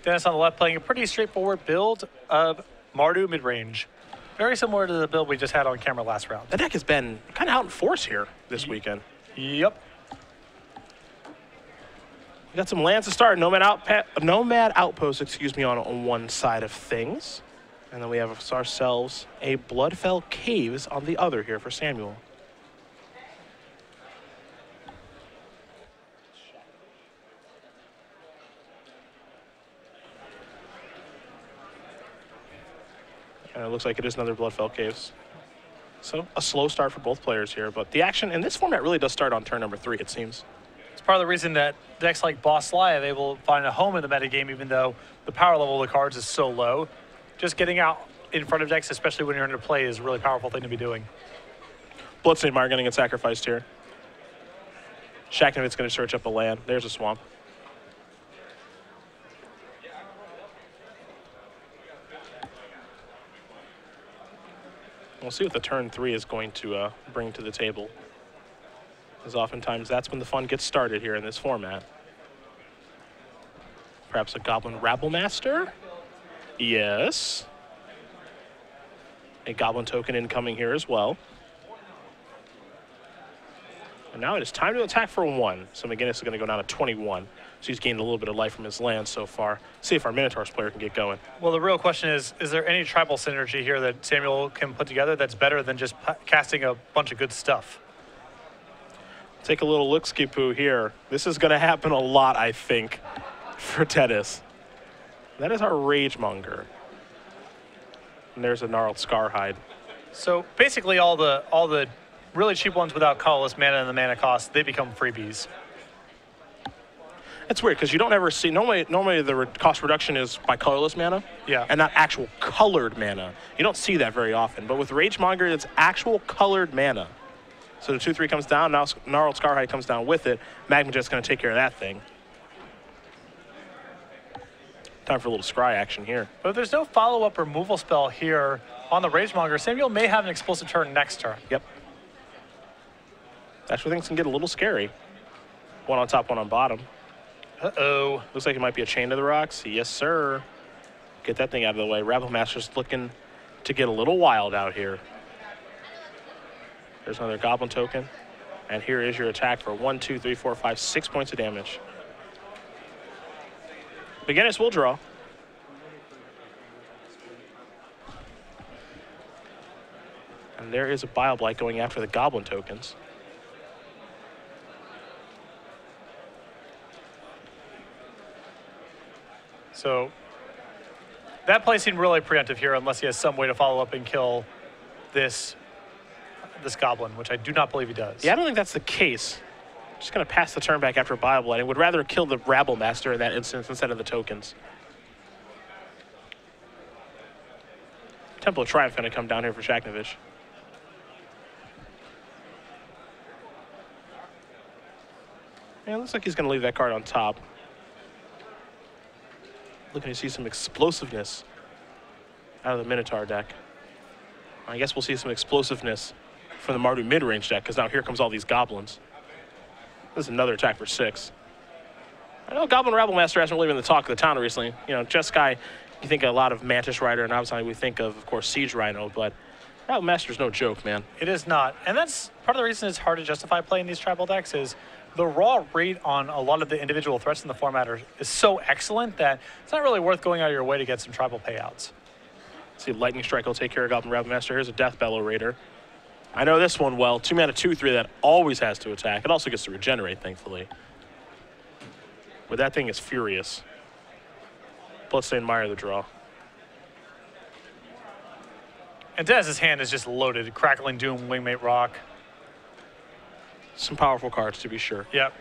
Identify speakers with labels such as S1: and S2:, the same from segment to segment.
S1: Denis on the left playing a pretty straightforward build of Mardu mid-range. Very similar to the build we just had on camera last round.
S2: The deck has been kind of out in force here this weekend.
S1: Yep.
S2: We got some lands to start. Nomad Outpost, excuse me, on one side of things. And then we have ourselves a Bloodfell Caves on the other here for Samuel. And it looks like it is another Bloodfell Caves. So a slow start for both players here, but the action in this format really does start on turn number 3, it seems.
S1: It's part of the reason that decks like Boss Sly are able to find a home in the metagame, even though the power level of the cards is so low. Just getting out in front of decks, especially when you're into play, is a really powerful thing to be doing.
S2: Bloodstained Mire going to get sacrificed here. Shaknovich's going to search up a land. There's a swamp. We'll see what the turn 3 is going to bring to the table. As oftentimes, that's when the fun gets started here in this format. Perhaps a Goblin Rabblemaster? Yes. A Goblin token incoming here as well. And now it is time to attack for 1. So McGinnis is going to go down to 21. So he's gained a little bit of life from his land so far. See if our Minotaurs player can get going.
S1: Well, the real question is there any tribal synergy here that Samuel can put together that's better than just casting a bunch of good stuff?
S2: Take a little look-ski-poo here. This is going to happen a lot, I think, for Denis. That is our Ragemonger. And there's a Gnarled Scarhide.
S1: So basically all the really cheap ones without colorless mana and the mana cost, they become freebies.
S2: It's weird because you don't ever see, normally the cost reduction is by colorless mana,
S1: yeah,
S2: and not actual colored mana. You don't see that very often, but with Ragemonger, it's actual colored mana. So the 2/3 comes down, now Gnarled Scarhide comes down with it. Magma Jet's going to take care of that thing. Time for a little scry action here.
S1: But if there's no follow-up removal spell here on the Ragemonger, Samuel may have an explosive turn next turn.
S2: Yep. That's where things can get a little scary. One on top, one on bottom.
S1: Uh-oh.
S2: Looks like it might be a Chain to the Rocks. Yes, sir. Get that thing out of the way. Rabblemaster's looking to get a little wild out here. There's another Goblin token. And here is your attack for 1, 2, 3, 4, 5, 6 points of damage. McGinnis will draw. And there is a Bile-Blight going after the Goblin tokens.
S1: So that play seemed really preemptive here unless he has some way to follow up and kill this Goblin, which I do not believe he does.
S2: Yeah, I don't think that's the case. Just going to pass the turn back after Bile-Blight. I would rather kill the Rabblemaster in that instance instead of the tokens. Temple of Triumph going to come down here for Shaknovich. Yeah, it looks like he's going to leave that card on top. Looking to see some explosiveness out of the Minotaur deck. I guess we'll see some explosiveness from the Mardu mid-range deck, because now here comes all these goblins. This is another attack for 6. I know Goblin Rabblemaster hasn't really been the talk of the town recently. You know, Jeskai, you think a lot of Mantis Rider, and obviously we think of course, Siege Rhino, but Rabblemaster's no joke, man.
S1: It is not. And that's part of the reason it's hard to justify playing these tribal decks is the raw rate on a lot of the individual threats in the format is so excellent that it's not really worth going out of your way to get some tribal payouts.
S2: See, Lightning Strike will take care of Goblin Rabblemaster. Here's a Death Bellow Raider. I know this one well. 2 mana, 2/3 that always has to attack. It also gets to regenerate, thankfully. But that thing is furious. Bloodstained Mire the draw.
S1: And Dennis's hand is just loaded. Crackling Doom, Wingmate Rock.
S2: Some powerful cards, to be sure.
S1: Yep.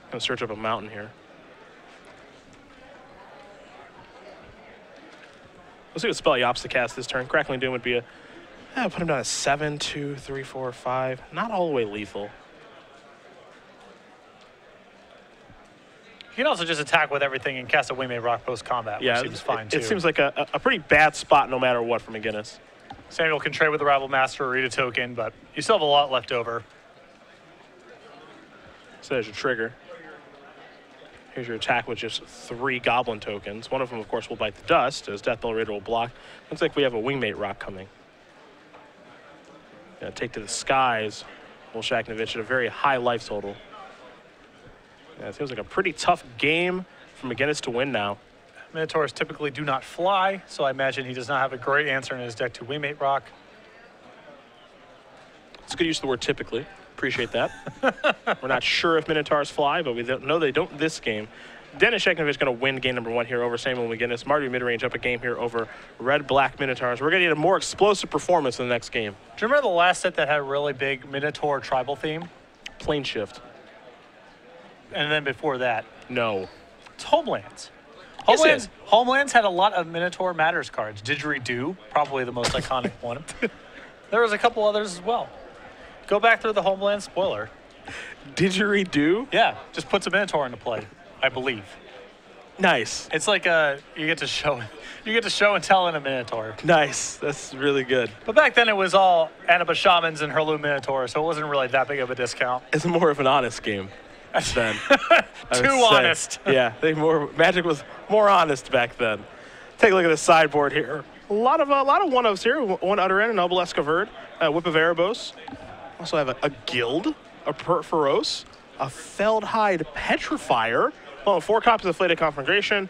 S2: Gonna search up a mountain here. Let's see what spell he opts to cast this turn. Crackling Doom would be a... put him down to 7, 2, 3, 4, 5. Not all the way lethal.
S1: You can also just attack with everything and cast a Wingmate Rock post-combat,
S2: Yeah,
S1: which seems fine, too.
S2: It seems like a pretty bad spot no matter what for McGinnis.
S1: Samuel can trade with the Rabblemaster or read a token, but you still have a lot left over.
S2: So there's your trigger. Here's your attack with just 3 Goblin tokens. One of them, of course, will bite the dust, as Death Bell Raider will block. Looks like we have a Wingmate Rock coming. Gonna take to the skies. Will Shaknovich at a very high life total. Yeah, it seems like a pretty tough game for McGinnis to win now.
S1: Minotaurs typically do not fly, so I imagine he does not have a great answer in his deck to Wingmate Rock.
S2: It's good use of the word typically. Appreciate that. We're not sure if Minotaurs fly, but we know they don't this game. Denis Shaknovich going to win game number 1 here over Samuel McGinnis. Marty mid-range up a game here over Red-Black Minotaurs. We're going to get a more explosive performance in the next game.
S1: Do you remember the last set that had a really big Minotaur tribal theme?
S2: Plane Shift.
S1: And then before that?
S2: No.
S1: It's Homelands.
S2: Yes,
S1: Homelands had a lot of Minotaur Matters cards. Didgeridoo, probably the most iconic one. There was a couple others as well. Go back through the Homeland spoiler.
S2: Didgeridoo?
S1: Yeah, just puts a Minotaur into play, I believe.
S2: Nice.
S1: It's like you get to show and tell in a Minotaur.
S2: Nice. That's really good.
S1: But back then it was all Anima Shamans and Heirloom Minotaur, so it wasn't really that big of a discount.
S2: It's more of an honest game then.
S1: Too honest.
S2: Yeah, Magic was more honest back then. Take a look at the sideboard here. A lot of one-ofs here. One Utterin, an Obelisk Verd, a Whip of Erebos. Also have a Guild, a Feroce, a Feldhide Petrifier, 4 copies of Flayed Conflagration,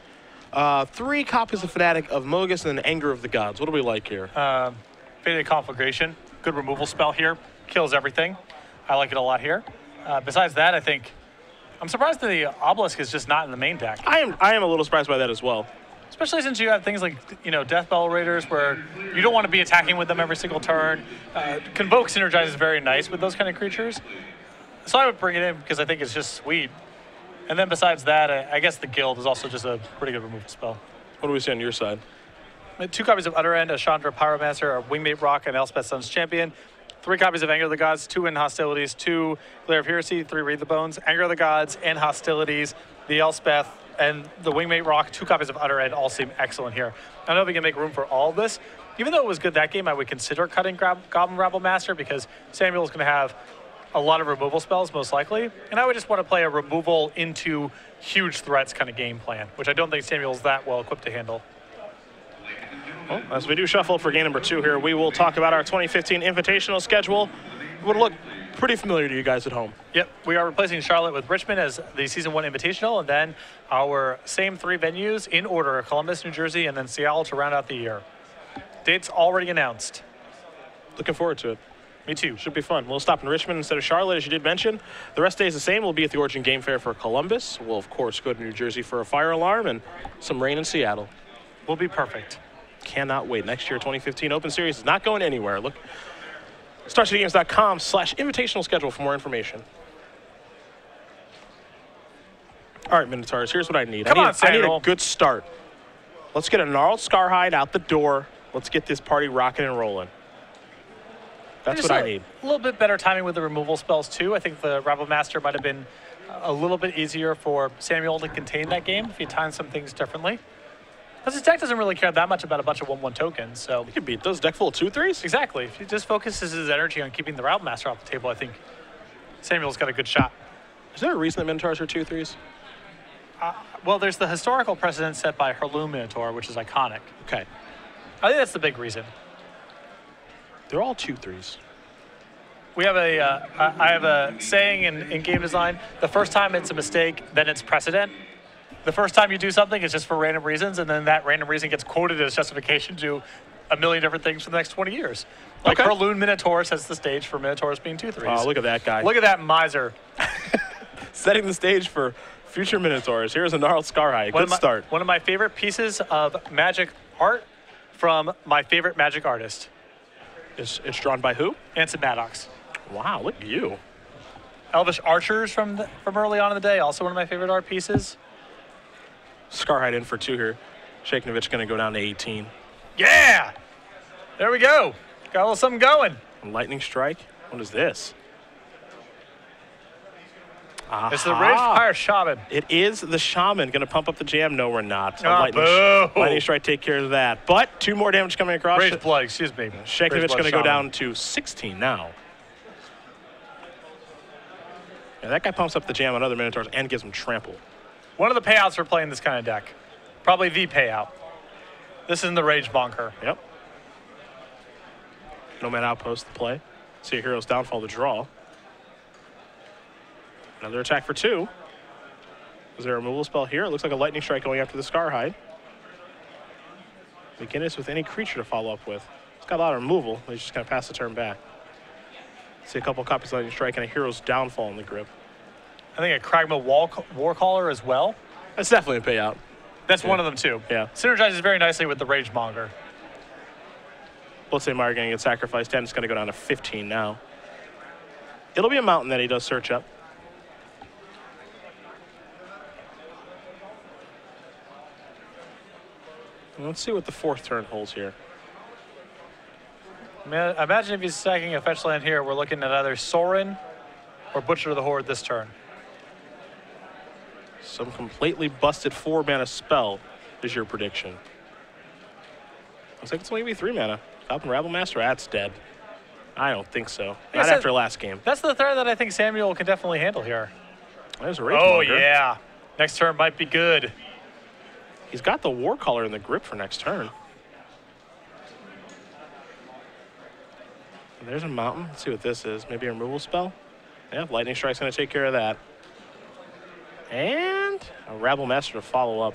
S2: 3 copies of Fanatic of Mogus, and an Anger of the Gods. What do we like here?
S1: Faded Conflagration, good removal spell here, kills everything. I like it a lot here. Besides that, I'm surprised that the Obelisk is just not in the main deck.
S2: I am a little surprised by that as well.
S1: Especially since you have things like, Death Bell Raiders where you don't want to be attacking with them every single turn. Convoke synergizes very nice with those kind of creatures. So I would bring it in because I think it's just sweet. And then besides that, I guess the Guild is also just a pretty good removal spell.
S2: What do we see on your side?
S1: 2 copies of Utterend, a Chandra Pyromancer, a Wingmate Rock, and Elspeth Sun's Champion. 3 copies of Anger of the Gods, 2 in Hostilities, 2 Glare of Heresy, 3 Read the Bones, Anger of the Gods, and Hostilities, the Elspeth, and the Wingmate Rock. 2 copies of Utterend all seem excellent here. I don't know if we can make room for all of this. Even though it was good that game, I would consider cutting Goblin Rabble Master because Samuel is going to have a lot of removal spells, most likely. And I would just want to play a removal into huge threats kind of game plan, which I don't think Samuel's that well equipped to handle.
S2: Well, as we do shuffle for game number 2 here, we will talk about our 2015 Invitational schedule. It would look pretty familiar to you guys at home.
S1: Yep, we are replacing Charlotte with Richmond as the Season 1 Invitational, and then our same 3 venues in order, Columbus, New Jersey, and then Seattle to round out the year. Dates already announced.
S2: Looking forward to it.
S1: Me too.
S2: Should be fun. We'll stop in Richmond instead of Charlotte, as you did mention. The rest stays the same. We'll be at the Origin Game Fair for Columbus. We'll, of course, go to New Jersey for a fire alarm and some rain in Seattle.
S1: We'll be perfect.
S2: Cannot wait. Next year, 2015 Open Series is not going anywhere. Look, StarCityGames.com/invitational schedule for more information. All right, Minotaurs, here's what I need.
S1: Come on,
S2: I need
S1: Samuel.
S2: a good start. Let's get a gnarled Scarhide out the door. Let's get this party rocking and rolling. That's what I need.
S1: A little bit better timing with the removal spells, too. I think the Rabble Master might have been a little bit easier for Samuel to contain that game if he timed some things differently. Because his deck doesn't really care that much about a bunch of 1/1 tokens, so...
S2: He can beat those deck full of 2/3s?
S1: Exactly. If he just focuses his energy on keeping the Rabble Master off the table, I think Samuel's got a good shot.
S2: Is there a reason that Minotaurs are 2/3s?
S1: Well, there's the historical precedent set by Heirloom Minotaur, which is iconic.
S2: Okay.
S1: I think that's the big reason.
S2: They're all 2/3s.
S1: We have I have a saying in game design, the first time it's a mistake, then it's precedent. The first time you do something, it's just for random reasons, and then that random reason gets quoted as justification to do a million different things for the next 20 years. Like Heirloom Minotaur sets the stage for Minotaurs being 2/3s.
S2: Oh, look at that guy.
S1: Look at that miser.
S2: Setting the stage for future Minotaurs. Here's a gnarled Scarhide. Good start.
S1: One of my favorite pieces of Magic art from my favorite Magic artist.
S2: It's drawn by who?
S1: Anson Maddox.
S2: Wow, look at you.
S1: Elvish Archers from early on in the day, also one of my favorite art pieces.
S2: Scarhide in for 2 here. Shaknovich going to go down to 18.
S1: Yeah! There we go. Got a little something going.
S2: Lightning Strike. What is this? Aha.
S1: It's the Ragefire Shaman.
S2: It is the Shaman. Going to pump up the jam. No, we're not.
S1: Oh, boo.
S2: Lightning Strike take care of that. But 2 more damage coming across.
S1: Rage Blood, excuse me.
S2: Shaknovich going to go down to 16 now. Yeah, that guy pumps up the jam on other Minotaurs and gives them trample.
S1: One of the payouts for playing this kind of deck. Probably the payout. This is in the Rage Bonker.
S2: Yep. Nomad Outpost the play. See a Hero's Downfall to draw. Another attack for 2. Is there a removal spell here? It looks like a Lightning Strike going after the Scarhide. McGinnis with any creature to follow up with. It's got a lot of removal. He's just going to pass the turn back. See a couple copies of Lightning Strike and a Hero's Downfall in the grip.
S1: I think a Kragma Warcaller as well.
S2: That's definitely a payout.
S1: That's one of them too.
S2: Yeah.
S1: Synergizes very nicely with the Rage Monger.
S2: Bloodstained Mire going to get sacrificed. Dennis is going to go down to 15 now. It'll be a mountain that he does search up. Let's see what the 4th turn holds here.
S1: Man, imagine if he's stacking a fetch land here, we're looking at either Sorin or Butcher of the Horde this turn.
S2: Some completely busted 4-mana spell is your prediction. Looks like it's only going to be 3 mana. Goblin Rabble Master, that's dead. I don't think so. Not after last game.
S1: That's the threat that I think Samuel can definitely handle here.
S2: There's a Rage
S1: Oh,
S2: Monger.
S1: yeah. Next turn might be good.
S2: He's got the Warcaller in the grip for next turn. There's a mountain. Let's see what this is. Maybe a removal spell? Yeah, Lightning Strike's going to take care of that. And a Rabble Master to follow up.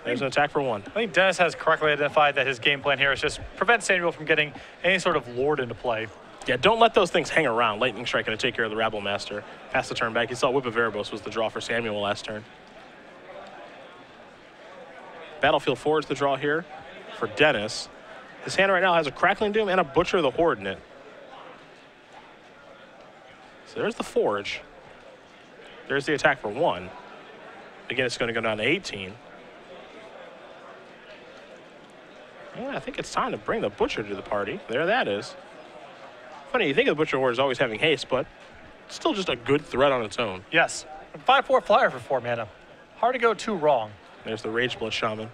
S2: There's an attack for 1.
S1: I think Dennis has correctly identified that his game plan here is just prevent Samuel from getting any sort of Lord into play.
S2: Yeah, don't let those things hang around. Lightning Strike going to take care of the Rabble Master. Pass the turn back. You saw Whip of Erebos was the draw for Samuel last turn. Battlefield Forge the draw here for Dennis. His hand right now has a Crackling Doom and a Butcher of the Horde in it. So there's the Forge. There's the attack for 1. Again, it's going to go down to 18. Yeah, I think it's time to bring the Butcher to the party. There that is. Funny, you think of the Butcher Horde as always having haste, but it's still just a good threat on its own.
S1: Yes. 5/4 flyer for 4 mana. Hard to go too wrong.
S2: There's the Rageblood Shaman.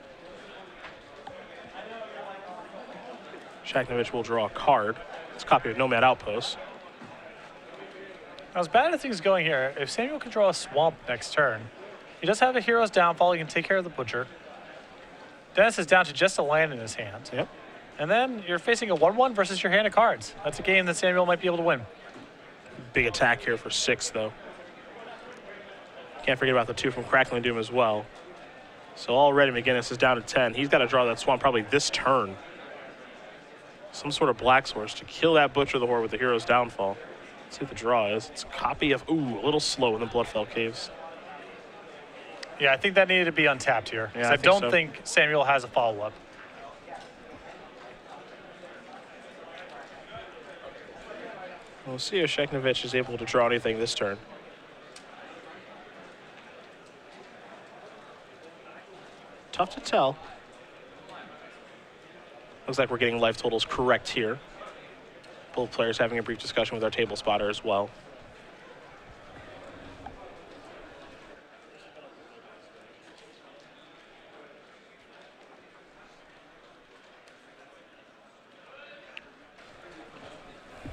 S2: Shaknovich will draw a card. It's a copy of Nomad Outpost.
S1: Now, as bad as things going here, if Samuel can draw a Swamp next turn, he does have a Hero's Downfall. He can take care of the Butcher. Dennis is down to just a land in his hand.
S2: Yep.
S1: And then you're facing a 1/1 versus your hand of cards. That's a game that Samuel might be able to win.
S2: Big attack here for 6, though. Can't forget about the 2 from Crackling Doom as well. So already McGinnis is down to 10. He's got to draw that Swamp probably this turn. Some sort of Black Source to kill that Butcher of the Horde with the Hero's Downfall. Let's see what the draw is. It's a copy of, ooh, a little slow in the Bloodfell Caves.
S1: Yeah, I think that needed to be untapped here.
S2: Yeah,
S1: I don't think Samuel has a follow-up.
S2: We'll see if Shaknovich is able to draw anything this turn. Tough to tell. Looks like we're getting life totals correct here. Both players having a brief discussion with our table spotter as well.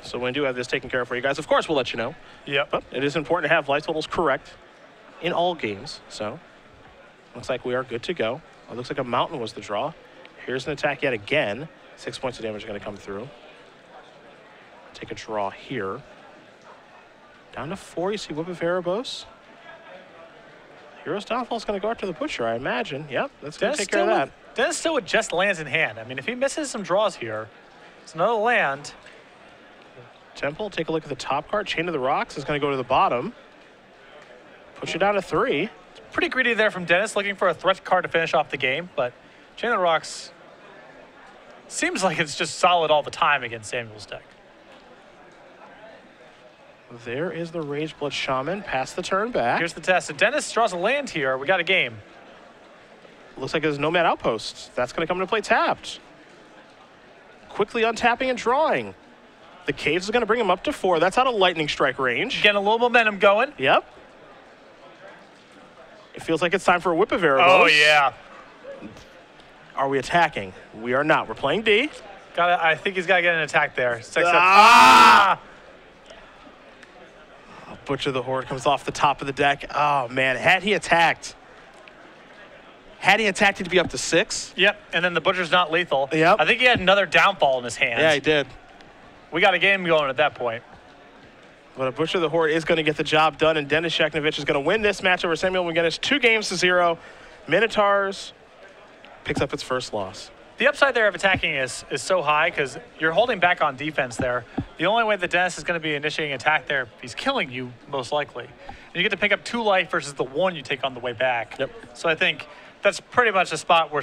S2: So when we do have this taken care of for you guys, of course we'll let you know.
S1: Yep.
S2: But it is important to have life totals correct in all games. So looks like we are good to go. It looks like a mountain was the draw. Here's an attack yet again. 6 points of damage are going to come through. Take a draw here. Down to 4, you see Whip of Erebos. Hero's Downfall is going to go after the Butcher, I imagine. Yep, that's going to take care of that.
S1: Dennis still with just lands in hand. I mean, if he misses some draws here, it's another land.
S2: Temple, take a look at the top card. Chain of the Rocks is going to go to the bottom. Push it down to 3.
S1: Pretty greedy there from Dennis, looking for a threat card to finish off the game, but Chain of the Rocks seems like it's just solid all the time against Samuel's deck.
S2: There is the Rageblood Shaman. Pass the turn back.
S1: Here's the test. If Dennis draws a land here, we got a game.
S2: Looks like there's Nomad Outpost. That's going to come into play tapped. Quickly untapping and drawing. The Caves is going to bring him up to 4. That's out of Lightning Strike range.
S1: Getting a little momentum going.
S2: Yep. It feels like it's time for a Whip of Erebos.
S1: Oh, yeah.
S2: Are we attacking? We are not. We're playing D.
S1: I think he's got to get an attack there.
S2: Butcher the Horde comes off the top of the deck. Oh, man. Had he attacked, he'd be up to 6.
S1: Yep, and then the Butcher's not lethal.
S2: Yep.
S1: I think he had another downfall in his hands.
S2: Yeah, he did.
S1: We got a game going at that point.
S2: But a Butcher the Horde is going to get the job done, and Denis Shaknovich is going to win this match over Samuel McGinnis 2-0. Minotaurs picks up its first loss.
S1: The upside there of attacking is so high because you're holding back on defense there. The only way that Denis is going to be initiating attack there, he's killing you most likely. And you get to pick up 2 life versus the 1 you take on the way back.
S2: Yep.
S1: So I think that's pretty much a spot where